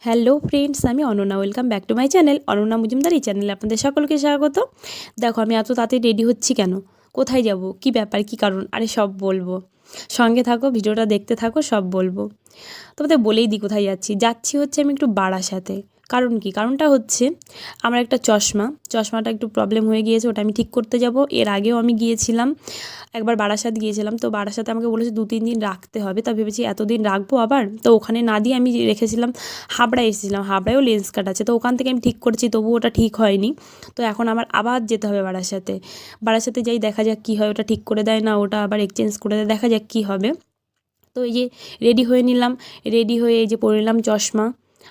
Hello friends, আমি Ananya. Welcome back to my channel Ananya Majumdar. এই চ্যানেলে আপনাদের সকলকে স্বাগত। দেখো, আমি এত তাড়াতাড়ি রেডি হচ্ছি কেন, কোথায় যাব, কি ব্যাপার, কি কারণ, আরে সব বলবো। সঙ্গে থাকো, ভিডিওটা দেখতে থাকো, সব বলবো। তোমাদের বলেই দিই কোথায় যাচ্ছি হচ্ছে আমি একটু বারাসাতে। কারণ কি, কারণটা হচ্ছে আমার একটা চশমাটা একটু প্রবলেম হয়ে গিয়েছে, ওটা আমি ঠিক করতে যাব। এর আগেও আমি গিয়েছিলাম একবার, বারাসাত গিয়েছিলাম। তো বারাসাতে আমাকে বলেছে 2-3 দিন রাখতে হবে। তা ভেবেছি এতদিন রাখবো আবার, তো ওখানে না দিয়ে আমি রেখেছিলাম হাবড়ায় এসেছিলাম। হাবড়ায়ও লেন্স কাট আছে, তো ওখান থেকে আমি ঠিক করেছি, তবু ওটা ঠিক হয়নি। তো এখন আমার আবার যেতে হবে বারাসাতে যাই, দেখা যাক কী হয়। ওটা ঠিক করে দেয় না, ওটা আবার এক্সচেঞ্জ করে দেয়, দেখা যাক কী হবে। তো এই যে রেডি হয়ে নিলাম, রেডি হয়ে এই যে পরে নিলাম চশমা।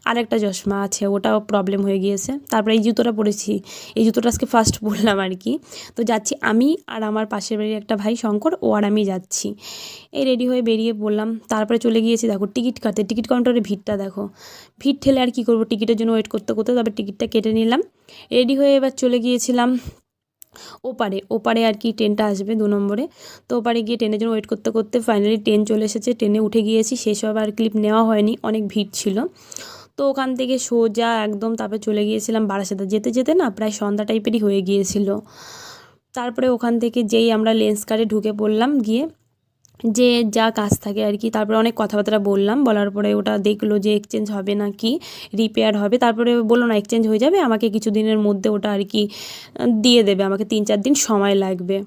আর একটা চশমা আছে, ওটাও প্রবলেম হয়ে গিয়েছে। তারপরে এই জুতোটা পরেছি, এই জুতোটা আজকে ফার্স্ট পরলাম আর কি। তো যাচ্ছি আমি আর আমার পাশের বাড়ির একটা ভাই শঙ্কর, ও আর আমি যাচ্ছি। এই রেডি হয়ে বেরিয়ে পড়লাম। তারপরে চলে গিয়েছি, দেখো টিকিট কাটতে। টিকিট কাউন্টারে ভিড়টা দেখো, ভিড় ঠেলে আর কি করবো, টিকিটের জন্য ওয়েট করতে করতে তবে টিকিটটা কেটে নিলাম। রেডি হয়ে এবার চলে গিয়েছিলাম ওপারে আর কি, ট্রেনটা আসবে 2 নম্বরে। তো ওপারে গিয়ে ট্রেনের জন্য ওয়েট করতে করতে ফাইনালি ট্রেন চলে এসেছে, ট্রেনে উঠে গিয়েছি। সেসব আর ক্লিপ নেওয়া হয়নি, অনেক ভিড় ছিল। তো ওখান থেকে সোজা একদম তারপরে চলে গিয়েছিলাম বারাসাতে। যেতে যেতে না প্রায় সন্ধ্যা টাইপেরই হয়ে গিয়েছিল। তারপরে ওখান থেকে যেই আমরা লেন্স কার্টে ঢুকে পড়লাম, গিয়ে যে যা কাজ থাকে আর কি, তারপরে অনেক কথাবার্তা বললাম। বলার পরে ওটা দেখলো যে এক্সচেঞ্জ হবে না কি রিপেয়ার হবে। তারপরে বললো না, এক্সচেঞ্জ হয়ে যাবে, আমাকে কিছু দিনের মধ্যে ওটা আর কি দিয়ে দেবে, আমাকে 3-4 দিন সময় লাগবে।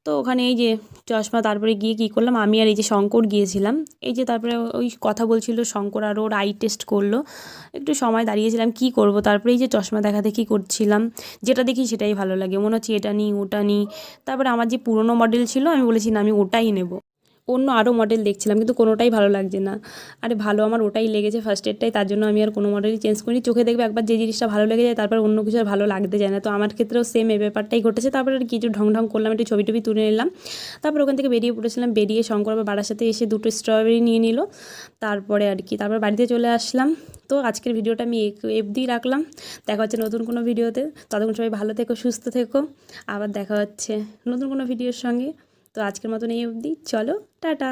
তো ওখানে এই যে চশমা, তারপরে গিয়ে কী করলাম, আমি আর এই যে শঙ্কর গিয়েছিলাম। এই যে তারপরে ওই কথা বলছিল শঙ্কর, আর ওর আই টেস্ট করলো। একটু সময় দাঁড়িয়েছিলাম, কি করব। তারপরে এই যে চশমা দেখি করছিলাম, যেটা দেখি সেটাই ভালো লাগে, মনে হচ্ছে এটা নিই ওটা নিই। তারপরে আমার যে পুরনো মডেল ছিল, আমি বলেছি না, আমি ওটাই নেব। অন্য আরও মডেল দেখছিলাম, কিন্তু কোনোটাই ভালো লাগছে না। আরে ভালো আমার ওটাই লেগেছে, ফার্স্ট এডটাই, তার জন্য আমি আর কোনো মডেলই চেঞ্জ করিনি। চোখে দেখবে একবার যে জিনিসটা ভালো লেগে যায়, তারপর অন্য কিছু আর ভালো লাগতে যায় না। তো আমার ক্ষেত্রেও সেম এই ব্যাপারটাই ঘটেছে। তারপরে আর কিছু ঢং করলাম, একটু ছবি টবি তুলে নিলাম। তারপর ওখান থেকে বেরিয়ে পড়েছিলাম। বেরিয়ে শঙ্কর আবার বারাসাতে এসে 2টো স্ট্রবেরি নিয়ে নিল। তারপরে আর কি, তারপর বাড়িতে চলে আসলাম। তো আজকের ভিডিওটা আমি এফডি রাখলাম। দেখা হচ্ছে নতুন কোনো ভিডিওতে। ততক্ষণ সবাই ভালো থেকো, সুস্থ থেকো। আবার দেখা হচ্ছে নতুন কোনো ভিডিওর সঙ্গে। তো আজকের মতন এই অবধি, চলো টাটা।